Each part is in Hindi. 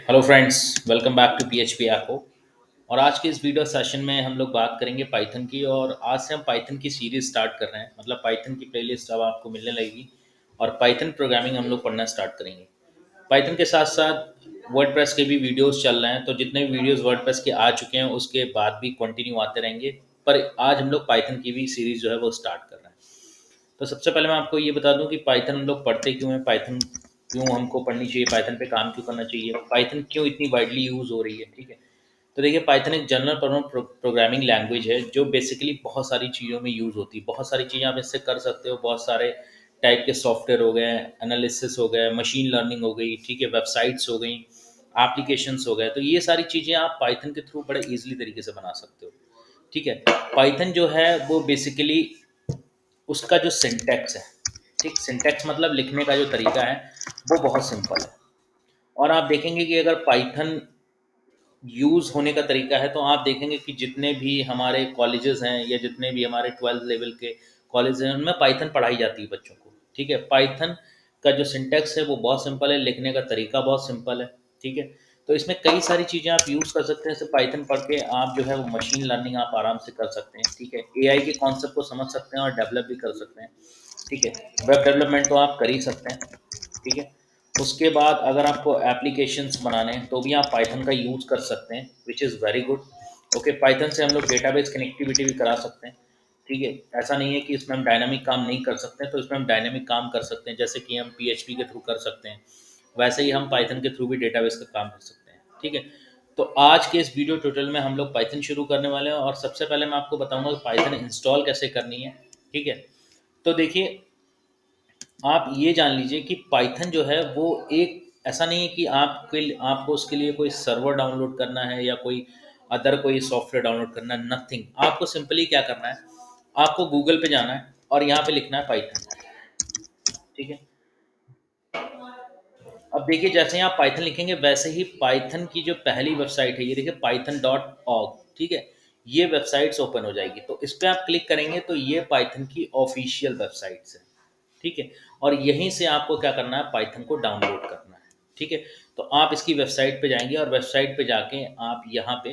Hello friends, welcome back to PHP echo. और आज के इस वीडियो सेशन में हम लोग बात करेंगे पाइथन की। और आज से हम पाइथन की सीरीज स्टार्ट कर रहे हैं, मतलब पाइथन की प्लेलिस्ट अब आपको मिलने लगेगी और पाइथन प्रोग्रामिंग हम लोग पढ़ना स्टार्ट करेंगे। पाइथन के साथ साथ वर्डप्रेस के भी वीडियोस चल रहे हैं, तो जितने भी वीडियोस वर्डप्रेस के आ चुके हैं उसके बाद भी कंटिन्यू आते रहेंगे। पर आज हम लोग पाइथन की भी सीरीज जो है वो स्टार्ट कर रहे हैं। तो सबसे पहले मैं आपको ये बता दूं कि पाइथन हम लोग पढ़ते क्यों हैं, पाइथन क्यों हमको पढ़नी चाहिए, पाइथन पे काम क्यों करना चाहिए, पाइथन क्यों इतनी वाइडली यूज़ हो रही है। ठीक है, तो देखिए पाइथन एक जनरल प्रोग्रामिंग लैंग्वेज है जो बेसिकली बहुत सारी चीज़ों में यूज़ होती है। बहुत सारी चीज़ें आप इससे कर सकते हो, बहुत सारे टाइप के सॉफ्टवेयर हो गए, एनालिसिस हो गए, मशीन लर्निंग हो गई, ठीक है, वेबसाइट्स हो गई, एप्लीकेशंस हो गए। तो ये सारी चीज़ें आप पाइथन के थ्रू बड़े ईजिली तरीके से बना सकते हो। ठीक है, पाइथन जो है वो बेसिकली उसका जो सिंटैक्स है, ठीक, सिंटैक्स मतलब लिखने का जो तरीका है वो बहुत सिंपल है। और आप देखेंगे कि अगर पाइथन यूज़ होने का तरीका है तो आप देखेंगे कि जितने भी हमारे कॉलेजेस हैं या जितने भी हमारे 12th लेवल के कॉलेज हैं उनमें पाइथन पढ़ाई जाती है बच्चों को। ठीक है, पाइथन का जो सिंटैक्स है वो बहुत सिंपल है, लिखने का तरीका बहुत सिंपल है। ठीक है, तो इसमें कई सारी चीज़ें आप यूज़ कर सकते हैं। जैसे पाइथन पढ़ के आप जो है वो मशीन लर्निंग आप आराम से कर सकते हैं। ठीक है, एआई के कॉन्सेप्ट को समझ सकते हैं और डेवलप भी कर सकते हैं। ठीक है, वेब डेवलपमेंट तो आप कर ही सकते हैं। ठीक है, उसके बाद अगर आपको एप्लीकेशंस बनाने हैं तो भी आप पाइथन का यूज़ कर सकते हैं, which is very good. Okay, Python से हम लोग डेटाबेस कनेक्टिविटी भी करा सकते हैं। ठीक है, ऐसा नहीं है कि इसमें हम डायनामिक काम नहीं कर सकते हैं, तो इसमें हम डायनामिक काम कर सकते हैं, जैसे कि हम पीएचपी के थ्रू कर सकते हैं, वैसे ही हम पाइथन के थ्रू भी डेटाबेस का काम कर सकते हैं। ठीक है, तो आज के इस वीडियो ट्यूटोरियल में हम लोग पाइथन शुरू करने वाले हैं और सबसे पहले मैं आपको बताऊंगा कि पाइथन इंस्टॉल कैसे करनी है। ठीक है, तो देखिए, आप ये जान लीजिए कि पाइथन जो है वो एक ऐसा नहीं है कि आपको उसके लिए कोई सर्वर डाउनलोड करना है या कोई अदर कोई सॉफ्टवेयर डाउनलोड करना है, नथिंग। आपको सिंपली क्या करना है, आपको गूगल पे जाना है और यहाँ पे लिखना है पाइथन। ठीक है, अब देखिए जैसे ही आप पाइथन लिखेंगे वैसे ही पाइथन की जो पहली वेबसाइट है, ये देखिए python.org। ठीक है, ये वेबसाइट्स ओपन हो जाएगी, तो इस पर आप क्लिक करेंगे तो ये पाइथन की ऑफिशियल वेबसाइट्स है। ठीक है, और यहीं से आपको क्या करना है, पाइथन को डाउनलोड करना है। ठीक है, तो आप इसकी वेबसाइट पे जाएंगे और वेबसाइट पे जाके आप यहाँ पे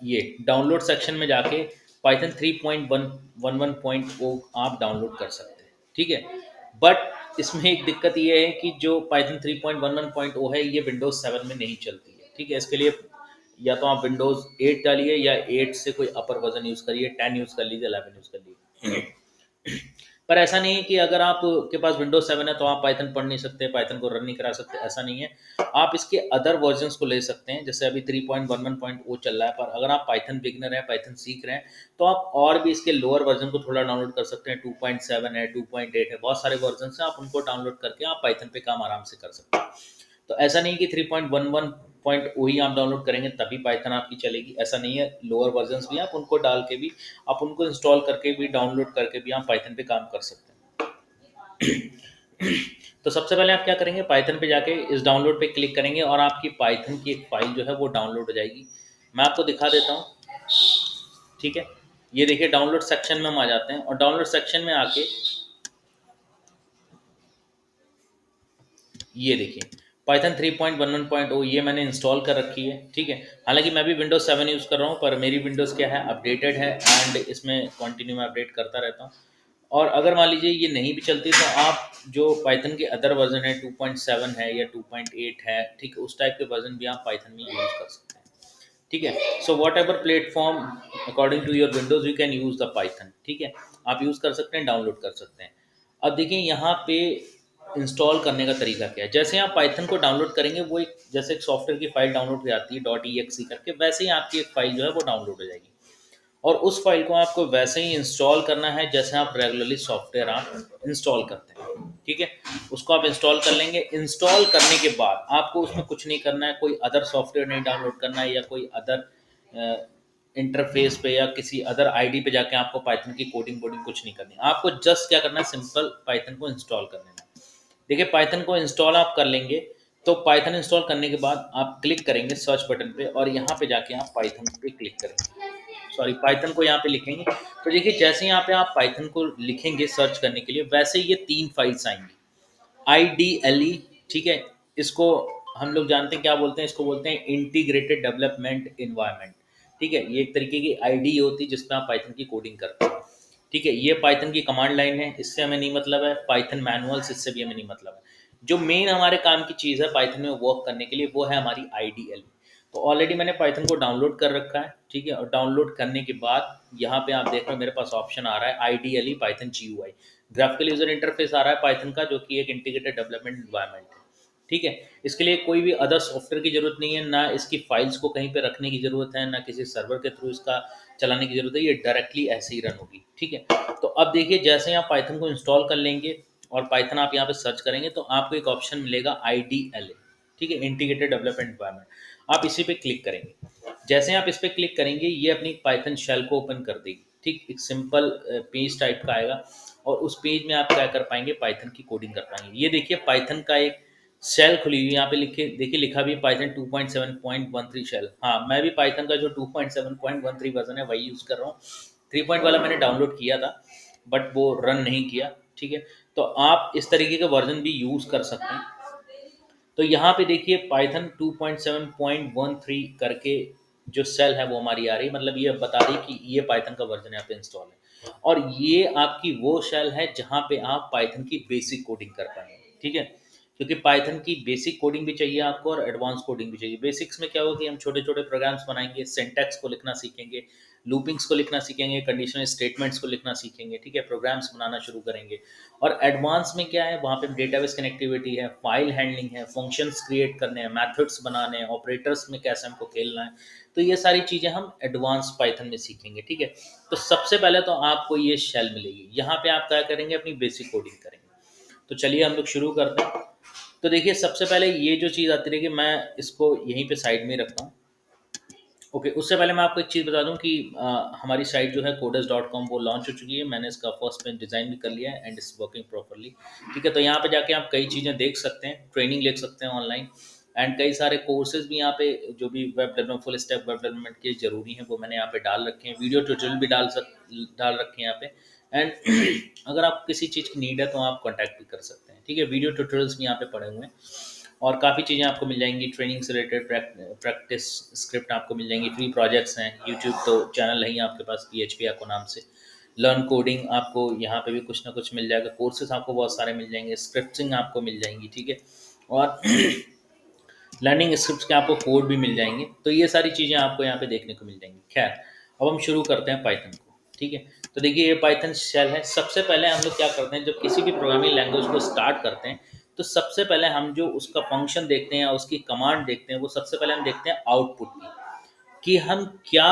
ये डाउनलोड सेक्शन में जाके पाइथन 3.11.0 आप डाउनलोड कर सकते हैं। ठीक है, बट इसमें एक दिक्कत ये है कि जो पाइथन 3.11.0 है ये विंडोज 7 में नहीं चलती है। ठीक है, इसके लिए या तो आप विंडोज 8 डालिए या 8 से कोई अपर वर्जन यूज़ करिए, 10 यूज़ कर लीजिए, 11 यूज़ कर लीजिए। पर ऐसा नहीं है कि अगर आप के पास विंडोज 7 है तो आप पाइथन पढ़ नहीं सकते, पाइथन को रन नहीं करा सकते, ऐसा नहीं है। आप इसके अदर वर्जन्स को ले सकते हैं, जैसे अभी 3.11.0 चल रहा है, पर अगर आप पाइथन बिगनर हैं, पाइथन सीख रहे हैं, तो आप और भी इसके लोअर वर्जन को थोड़ा डाउनलोड कर सकते हैं। 2.7 है, 2.8 है, बहुत सारे वर्जन हैं, आप उनको डाउनलोड करके आप पाइथन पे काम आराम से कर सकते हैं। तो ऐसा नहीं कि 3.11 ही आप डाउनलोड करेंगे तभी पाइथन आपकी चलेगी, ऐसा नहीं है। लोअर वर्जन्स भी आप उनको डाल के भी, आप उनको इंस्टॉल करके भी, डाउनलोड करके भी आप पाइथन पे काम कर सकते हैं। तो सबसे पहले आप क्या करेंगे, पाइथन पे जाके इस डाउनलोड पे क्लिक करेंगे और आपकी पाइथन की एक फाइल जो है वो डाउनलोड हो जाएगी। मैं आपको दिखा देता हूँ। ठीक है, ये देखिए डाउनलोड सेक्शन में हम आ जाते हैं और डाउनलोड सेक्शन में आके ये देखिए पाइथन 3.11.0 ये मैंने इंस्टॉल कर रखी है। ठीक है, हालांकि मैं भी विंडोज 7 यूज़ कर रहा हूँ, पर मेरी विंडोज़ क्या है, अपडेटेड है, एंड इसमें कंटिन्यू मैं अपडेट करता रहता हूँ। और अगर मान लीजिए ये नहीं भी चलती तो आप जो पाइथन के अदर वर्जन है, 2.7 है या 2.8 है, ठीक है, उस टाइप के वर्जन भी आप पाइथन में यूज़ कर सकते हैं। ठीक है, so whatever platform according to your Windows you can use the Python. ठीक है, आप यूज़ कर सकते हैं, डाउनलोड कर सकते हैं। अब देखिए यहाँ पे इंस्टॉल करने का तरीका क्या है। जैसे आप पाइथन को डाउनलोड करेंगे वो एक जैसे एक सॉफ्टवेयर की फाइल डाउनलोड हो जाती है .exe करके, वैसे ही आपकी एक फाइल जो है वो डाउनलोड हो जाएगी। और उस फाइल को आपको वैसे ही इंस्टॉल करना है जैसे आप रेगुलरली सॉफ्टवेयर आप इंस्टॉल करते हैं। ठीक है, उसको आप इंस्टॉल कर लेंगे। इंस्टॉल करने के बाद आपको उसमें कुछ नहीं करना है, कोई अदर सॉफ्टवेयर नहीं डाउनलोड करना है या कोई अदर इंटरफेस पे या किसी अदर आईडी पे जाके आपको पाइथन की कोडिंग वोडिंग कुछ नहीं करनी। आपको जस्ट क्या करना है, सिंपल पाइथन को इंस्टॉल कर लेना है। देखिए पाइथन को इंस्टॉल आप कर लेंगे तो पाइथन इंस्टॉल करने के बाद आप क्लिक करेंगे सर्च बटन पे और यहाँ पे जाके आप पाइथन पे क्लिक करेंगे, सॉरी पाइथन को यहाँ पे लिखेंगे। तो देखिए जैसे यहाँ पे आप पाइथन को लिखेंगे सर्च करने के लिए, वैसे ये तीन फाइल्स आएंगी, आई डी एल ई, ठीक है, इसको हम लोग जानते हैं क्या बोलते हैं, इसको बोलते हैं इंटीग्रेटेड डेवलपमेंट इन्वायरमेंट। ठीक है, ये एक तरीके की आईडी होती है जिसमें आप पाइथन की कोडिंग करते हैं। ठीक है, ये पाइथन की कमांड लाइन है, इससे हमें नहीं मतलब है। पाइथन मैनुअल्स, इससे भी हमें नहीं मतलब है। जो मेन हमारे काम की चीज़ है पाइथन में वर्क करने के लिए, वो है हमारी आईडीएल। तो ऑलरेडी मैंने पाइथन को डाउनलोड कर रखा है। ठीक है, और डाउनलोड करने के बाद यहाँ पे आप देख रहे हो मेरे पास ऑप्शन आ रहा है IDL Python GUI, graphical user interface आ रहा है पाइथन का, जो कि एक इंटीग्रेटेड डेवलपमेंट इन्वायरमेंट है। ठीक है, इसके लिए कोई भी अदर सॉफ्टवेयर की जरूरत नहीं है, ना इसकी फाइल्स को कहीं पे रखने की जरूरत है, ना किसी सर्वर के थ्रू इसका चलाने की जरूरत है, ये डायरेक्टली ऐसे ही रन होगी। ठीक है, तो अब देखिए जैसे ही आप पाइथन को इंस्टॉल कर लेंगे और पाइथन आप यहाँ पे सर्च करेंगे तो आपको एक ऑप्शन मिलेगा IDLA। ठीक है, इंटीग्रेटेड डेवलपमेंट एनवायरनमेंट, आप इसी पे क्लिक करेंगे। जैसे आप इस पे क्लिक करेंगे ये अपनी पाइथन शेल को ओपन कर देगी। ठीक, एक सिंपल पेज टाइप का आएगा और उस पेज में आप क्या कर पाएंगे, पाइथन की कोडिंग कर पाएंगे। ये देखिए पाइथन का एक शेल खुली हुई है, यहाँ पे लिखे देखिए, लिखा भी पाइथन 2.7.13 शेल। हाँ, मैं भी पाइथन का जो 2.7.13 वर्जन है वही यूज़ कर रहा हूँ। 3 पॉइंट वाला मैंने डाउनलोड किया था बट वो रन नहीं किया। ठीक है, तो आप इस तरीके का वर्जन भी यूज़ कर सकते हैं। तो यहाँ पे देखिए पाइथन 2.7.13 करके जो सेल है वो हमारी आ रही है, मतलब ये बता रही कि ये पाइथन का वर्जन यहाँ पे इंस्टॉल है। और ये आपकी वो शेल है जहाँ पे आप पाइथन की बेसिक कोडिंग कर पाएंगे। ठीक है, क्योंकि पाइथन की बेसिक कोडिंग भी चाहिए आपको और एडवांस कोडिंग भी चाहिए। बेसिक्स में क्या होगा कि हम छोटे छोटे प्रोग्राम्स बनाएंगे, सिंटैक्स को लिखना सीखेंगे, लूपिंग्स को लिखना सीखेंगे, कंडीशनल स्टेटमेंट्स को लिखना सीखेंगे। ठीक है, प्रोग्राम्स बनाना शुरू करेंगे। और एडवांस में क्या है, वहाँ पे डेटाबेस कनेक्टिविटी है, फाइल हैंडलिंग है, फंक्शंस क्रिएट करने हैं, मेथड्स बनाने हैं, ऑपरेटर्स में कैसे हमको खेलना है। तो ये सारी चीज़ें हम एडवांस पाइथन में सीखेंगे। ठीक है, तो सबसे पहले तो आपको ये शेल मिलेगी, यहाँ पे आप क्या करेंगे, अपनी बेसिक कोडिंग करेंगे। तो चलिए हम लोग शुरू करते हैं। तो देखिए सबसे पहले ये जो चीज़ आती रहेगी मैं इसको यहीं पे साइड में रखता हूँ। ओके, उससे पहले मैं आपको एक चीज़ बता दूं कि हमारी साइट जो है codas.com वो लॉन्च हो चुकी है। मैंने इसका फर्स्ट पेज डिज़ाइन भी कर लिया है एंड इट्स वर्किंग प्रॉपरली। ठीक है, तो यहाँ पे जाके आप कई चीज़ें देख सकते हैं, ट्रेनिंग ले सकते हैं ऑनलाइन, एंड कई सारे कोर्सेज भी यहाँ पे जो भी web development, full stack web development के ज़रूरी हैं वो मैंने यहाँ पे डाल रखे हैं। वीडियो ट्यूटोरियल भी डाल रखे हैं यहाँ पे। एंड अगर आप किसी चीज़ की नीड है तो आप कॉन्टैक्ट भी कर सकते हैं। ठीक है, वीडियो ट्यूटोरियल्स भी यहाँ पे पड़े हुए हैं और काफ़ी चीज़ें आपको मिल जाएंगी, ट्रेनिंग से रिलेटेड प्रैक्टिस स्क्रिप्ट आपको मिल जाएंगी, फ्री प्रोजेक्ट्स हैं, यूट्यूब तो चैनल है ही आपके पास PHP आपको नाम से। लर्न कोडिंग आपको यहाँ पे भी कुछ ना कुछ मिल जाएगा, कोर्सेज आपको बहुत सारे मिल जाएंगे, स्क्रिप्टिंग आपको मिल जाएंगी। ठीक है, और लर्निंग स्क्रिप्ट के आपको कोड भी मिल जाएंगे। तो ये सारी चीज़ें आपको यहाँ पे देखने को मिल जाएंगी। खैर, अब हम शुरू करते हैं पाइथन को। ठीक है, तो देखिए ये पाइथन शेल है। सबसे पहले हम लोग क्या करते हैं, जब किसी भी प्रोग्रामिंग लैंग्वेज को स्टार्ट करते हैं तो सबसे पहले हम जो उसका फंक्शन देखते हैं या उसकी कमांड देखते हैं, वो सबसे पहले हम देखते हैं आउटपुट की, कि हम क्या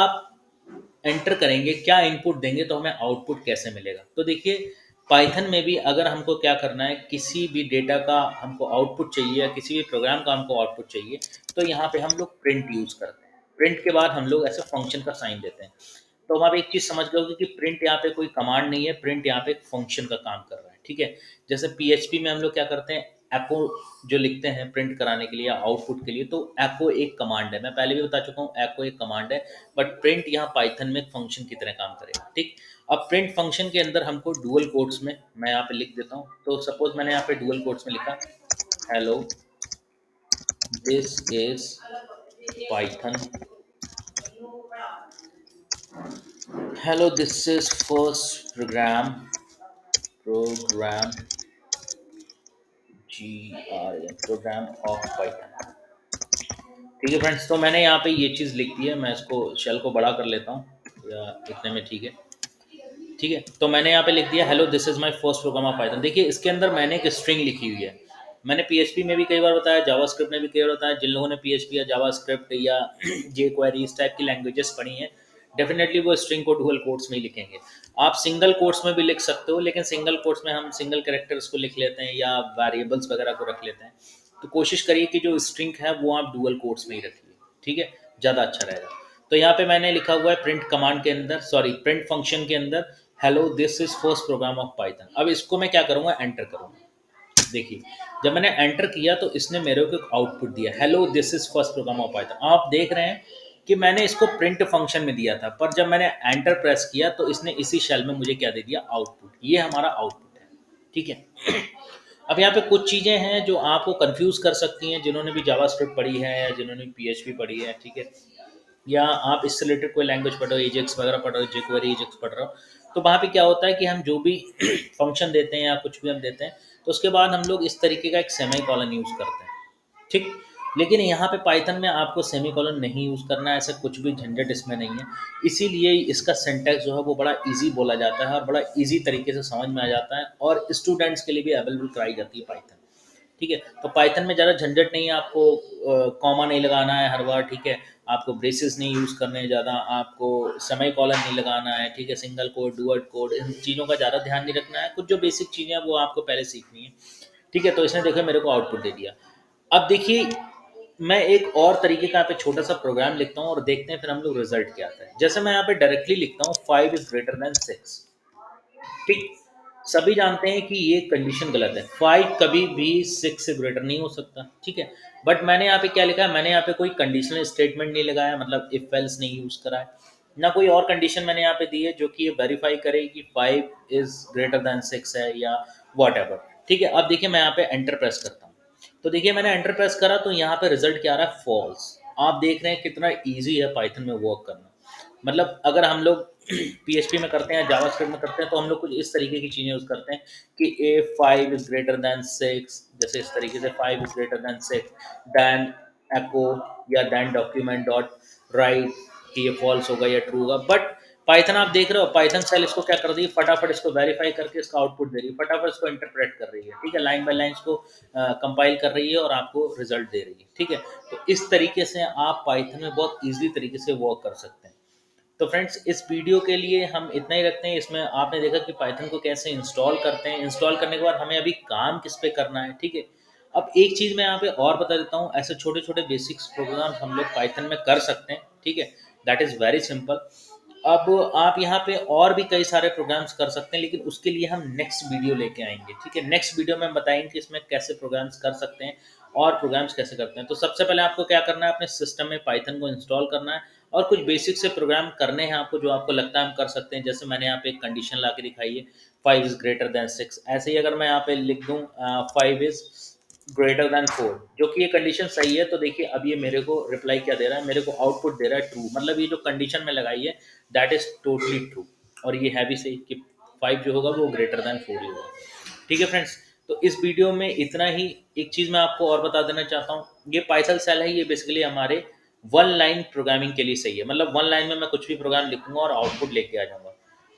एंटर करेंगे, क्या इनपुट देंगे तो हमें आउटपुट कैसे मिलेगा। तो देखिए पाइथन में भी अगर हमको क्या करना है, किसी भी डेटा का हमको आउटपुट चाहिए या किसी भी प्रोग्राम का हमको आउटपुट चाहिए, तो यहाँ पे हम लोग प्रिंट यूज़ करते हैं। प्रिंट के बाद हम लोग ऐसे फंक्शन का साइन देते हैं। तो हम आप एक चीज़ समझ गए होगे कि प्रिंट यहाँ पे कोई कमांड नहीं है, प्रिंट यहाँ पे एक फंक्शन का काम कर रहा है। ठीक है, जैसे PHP में हम लोग क्या करते हैं, एको जो लिखते हैं प्रिंट कराने के लिए या आउटपुट के लिए, तो एको एक कमांड है, मैं पहले भी बता चुका हूँ, एको एक कमांड है। बट प्रिंट यहाँ पाइथन में फंक्शन की तरह काम करेगा। ठीक, अब प्रिंट फंक्शन के अंदर हमको डुअल कोट्स में, मैं यहाँ पे लिख देता हूँ। तो सपोज मैंने यहाँ पे डुअल कोट्स में लिखा, hello this is Python, hello this is first program program of Python. ठीक है फ्रेंड्स, तो मैंने यहाँ पे ये चीज़ लिख दी है। मैं इसको शेल को बड़ा कर लेता हूँ, या इतने में ठीक है। ठीक है, तो मैंने यहाँ पे लिख दिया hello this is my first program of Python. देखिए इसके अंदर मैंने एक स्ट्रिंग लिखी हुई है। मैंने PHP में भी कई बार बताया, जावास्क्रिप्ट में भी कई बार बताया। जिन लोगों ने PHP या जावास्क्रिप्ट या jQuery इस टाइप की लैंग्वेजेस पढ़ी हैं, डेफिनेटली वो स्ट्रिंग को डुअल कोट्स में ही लिखेंगे। आप सिंगल कोट्स में भी लिख सकते हो, लेकिन सिंगल कोट्स में हम सिंगल कैरेक्टर्स को लिख लेते हैं या वेरिएबल्स वगैरह को रख लेते हैं। तो कोशिश करिए कि जो स्ट्रिंग है वो आप डुअल कोट्स में ही रखिए। ठीक है, ज़्यादा अच्छा रहेगा। तो यहाँ पे मैंने लिखा हुआ है प्रिंट कमांड के अंदर, सॉरी प्रिंट फंक्शन के अंदर, hello this is first program of Python. अब इसको मैं क्या करूँगा, एंटर करूँगा। देखिए जब मैंने एंटर किया तो इसने मेरे को एक आउटपुट दिया, hello this is first program of Python. आप देख रहे हैं कि मैंने इसको प्रिंट फंक्शन में दिया था, पर जब मैंने एंटर प्रेस किया तो इसने इसी शेल में मुझे क्या दे दिया, आउटपुट। ये हमारा आउटपुट है। ठीक है, अब यहाँ पे कुछ चीज़ें हैं जो आपको कंफ्यूज कर सकती हैं, जिन्होंने भी जावास्क्रिप्ट पढ़ी है या जिन्होंने पीएचपी पढ़ी है, ठीक है, या आप इससे रिलेटेड कोई लैंग्वेज पढ़ रहे हो, एजेक्स वगैरह पढ़ रहे हो, jQuery एजेक्स पढ़ रहे हो, तो वहाँ पे क्या होता है कि हम जो भी फंक्शन देते हैं या कुछ भी हम देते हैं, तो उसके बाद हम लोग इस तरीके का एक सेमी कॉलन यूज़ करते हैं, ठीक। लेकिन यहाँ पे पाइथन में आपको सेमीकोलन नहीं यूज़ करना है, ऐसा कुछ भी झंझट इसमें नहीं है। इसीलिए इसका सिंटैक्स जो है वो बड़ा ईज़ी बोला जाता है और बड़ा ईज़ी तरीके से समझ में आ जाता है, और स्टूडेंट्स के लिए भी अवेलेबल कराई जाती है पाइथन, ठीक है। तो पाइथन में ज़्यादा झंझट नहीं है, आपको कॉमा नहीं लगाना है हर बार, ठीक है, आपको ब्रेसेस नहीं यूज़ करने हैं ज़्यादा, आपको सेमी कॉलन नहीं लगाना है, ठीक है, सिंगल कोड, डुअल कोड, इन चीज़ों का ज़्यादा ध्यान नहीं रखना है। कुछ जो बेसिक चीज़ें हैं वो आपको पहले सीखनी है, ठीक है। तो इसने देखो मेरे को आउटपुट दे दिया। अब देखिए, मैं एक और तरीके का यहाँ पे छोटा सा प्रोग्राम लिखता हूँ और देखते हैं फिर हम लोग रिजल्ट क्या आता है। जैसे मैं यहाँ पे डायरेक्टली लिखता हूँ 5 इज ग्रेटर देन 6, ठीक। सभी जानते हैं कि ये कंडीशन गलत है, 5 कभी भी 6 से ग्रेटर नहीं हो सकता, ठीक है। बट मैंने यहाँ पे क्या लिखा है, मैंने यहाँ पे कोई कंडीशनल स्टेटमेंट नहीं लगाया, मतलब इफ एल्स नहीं यूज करा है, ना कोई और कंडीशन मैंने यहाँ पे दी है जो कि ये वेरीफाई करे कि 5 इज ग्रेटर देन 6 है या वॉट एवर, ठीक है। अब देखिए मैं यहाँ पे एंटर प्रेस करता हूँ, तो देखिए मैंने एंटर प्रेस करा तो यहाँ पे रिजल्ट क्या आ रहा है, फॉल्स। आप देख रहे हैं कितना ईजी है पाइथन में वर्क करना। मतलब अगर हम लोग पीएचपी में करते हैं, जावास्क्रिप्ट में करते हैं, तो हम लोग कुछ इस तरीके की चीज़ें यूज़ करते हैं कि ए 5 इज ग्रेटर देन 6, जैसे इस तरीके से 5 इज ग्रेटर देन 6, दैन एको या दैन डॉक्यूमेंट डॉट राइट, कि ये फॉल्स होगा या ट्रू होगा। बट पाइथन आप देख रहे हो, पाइथन सेल इसको क्या कर रही है, फटाफट इसको वेरीफाई करके इसका आउटपुट दे रही है, फटाफट इसको इंटरप्रेट कर रही है, ठीक है, लाइन बाय लाइन इसको कंपाइल कर रही है और आपको रिजल्ट दे रही है, ठीक है। तो इस तरीके से आप पाइथन में बहुत ईजी तरीके से वर्क कर सकते हैं। तो फ्रेंड्स, इस वीडियो के लिए हम इतना ही रखते हैं। इसमें आपने देखा कि पाइथन को कैसे इंस्टॉल करते हैं, इंस्टॉल करने के बाद हमें अभी काम किस पे करना है, ठीक है। अब एक चीज़ मैं यहाँ पे और बता देता हूँ, ऐसे छोटे छोटे बेसिक्स प्रोग्राम हम लोग पाइथन में कर सकते हैं, ठीक है, दैट इज़ वेरी सिंपल। अब आप यहाँ पे और भी कई सारे प्रोग्राम्स कर सकते हैं, लेकिन उसके लिए हम नेक्स्ट वीडियो लेके आएंगे, ठीक है। नेक्स्ट वीडियो में हम बताएंगे कि इसमें कैसे प्रोग्राम्स कर सकते हैं और प्रोग्राम्स कैसे करते हैं। तो सबसे पहले आपको क्या करना है, अपने सिस्टम में पाइथन को इंस्टॉल करना है और कुछ बेसिक से प्रोग्राम करने हैं आपको, जो आपको लगता है हम कर सकते हैं। जैसे मैंने यहाँ पे एक कंडीशन ला के दिखाई है, 5 इज ग्रेटर देन 6। ऐसे ही अगर मैं यहाँ पे लिख दूँ 5 इज ग्रेटर देन 4, जो कि ये कंडीशन सही है, तो देखिए अब ये मेरे को रिप्लाई क्या दे रहा है, मेरे को आउटपुट दे रहा है ट्रू। मतलब ये जो कंडीशन में लगाई है दैट इज टोटली ट्रू, और ये है भी सही कि 5 जो होगा वो ग्रेटर देन 4 ही होगा, ठीक है फ्रेंड्स। तो इस वीडियो में इतना ही। एक चीज़ मैं आपको और बता देना चाहता हूँ, ये पाइथन सेल है, ये बेसिकली हमारे वन लाइन प्रोग्रामिंग के लिए सही है। मतलब वन लाइन में मैं कुछ भी प्रोग्राम लिखूंगा और आउटपुट लेके आ जाऊंगा।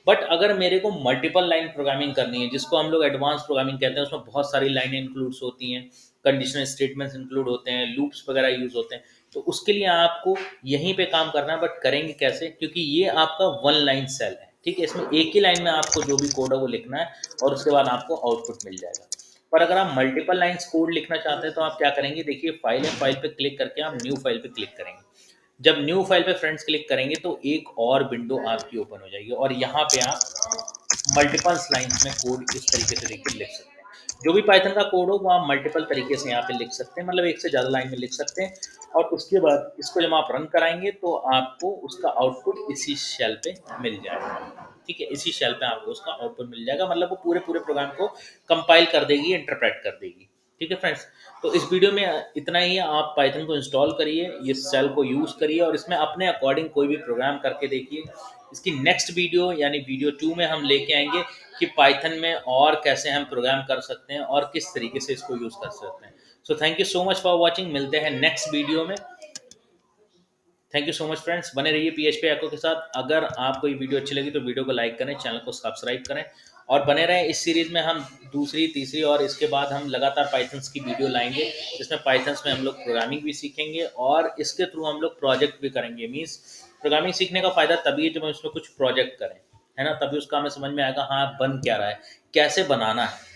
बट अगर मेरे को मल्टीपल लाइन प्रोग्रामिंग करनी है, जिसको हम लोग एडवांस प्रोग्रामिंग कहते हैं, उसमें बहुत सारी लाइनें इंक्लूड्स होती हैं, कंडीशनल स्टेटमेंट्स इंक्लूड होते हैं, लूप्स वगैरह यूज होते हैं, तो उसके लिए आपको यहीं पे काम करना है। बट करेंगे कैसे, क्योंकि ये आपका वन लाइन सेल है, ठीक है। इसमें एक ही लाइन में आपको जो भी कोड है वो लिखना है और उसके बाद आपको आउटपुट मिल जाएगा। पर अगर आप मल्टीपल लाइन्स कोड लिखना चाहते हैं तो आप क्या करेंगे, देखिए फाइल है, फाइल पे क्लिक करके आप न्यू फाइल पे क्लिक करेंगे। जब न्यू फाइल पे फ्रेंड्स क्लिक करेंगे तो एक और विंडो आपकी ओपन हो जाएगी, और यहाँ पे आप मल्टीपल लाइन्स में कोड इस तरीके से देखिए लिख सकते हैं। जो भी पाइथन का कोड हो वो आप मल्टीपल तरीके से यहाँ पे लिख सकते हैं, मतलब एक से ज़्यादा लाइन में लिख सकते हैं। और उसके बाद इसको जब आप रन कराएंगे तो आपको उसका आउटपुट इसी शेल पे मिल जाएगा, ठीक है। इसी शेल पे आपको उसका आउटपुट मिल जाएगा, मतलब वो पूरे पूरे प्रोग्राम को कंपाइल कर देगी, इंटरप्रेट कर देगी, ठीक है फ्रेंड्स। तो इस वीडियो में इतना ही है। आप पाइथन को इंस्टॉल करिए, ये सेल को यूज़ करिए और इसमें अपने अकॉर्डिंग कोई भी प्रोग्राम करके देखिए। इसकी नेक्स्ट वीडियो यानी वीडियो 2 में हम लेके आएंगे कि पाइथन में और कैसे हम प्रोग्राम कर सकते हैं और किस तरीके से इसको यूज़ कर सकते हैं। So thank you so much for watching. मिलते हैं नेक्स्ट वीडियो में। Thank you so much friends, बने रहिए पीएचपी एको के साथ। अगर आपको ये वीडियो अच्छी लगी तो वीडियो को लाइक करें, चैनल को सब्सक्राइब करें और बने रहें। इस सीरीज़ में हम दूसरी, तीसरी और इसके बाद हम लगातार पाइथन्स की वीडियो लाएंगे, जिसमें पाइथन्स में हम लोग प्रोग्रामिंग भी सीखेंगे और इसके थ्रू हम लोग प्रोजेक्ट भी करेंगे। मीन्स प्रोग्रामिंग सीखने का फ़ायदा तभी है जब हम इसमें कुछ प्रोजेक्ट करें, है ना, तभी उसका हमें समझ में आएगा हाँ बन क्या रहा है, कैसे बनाना है।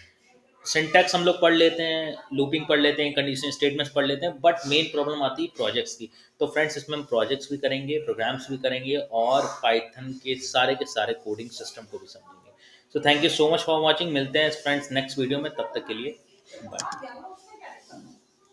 सिंटैक्स हम लोग पढ़ लेते हैं, लूपिंग पढ़ लेते हैं, कंडीशन स्टेटमेंट्स पढ़ लेते हैं, बट मेन प्रॉब्लम आती है प्रोजेक्ट्स की। तो फ्रेंड्स, इसमें हम प्रोजेक्ट्स भी करेंगे, प्रोग्राम्स भी करेंगे और पाइथन के सारे कोडिंग सिस्टम को भी समझेंगे। So thank you so much for watching. मिलते हैं फ्रेंड्स नेक्स्ट वीडियो में, तब तक के लिए बाय।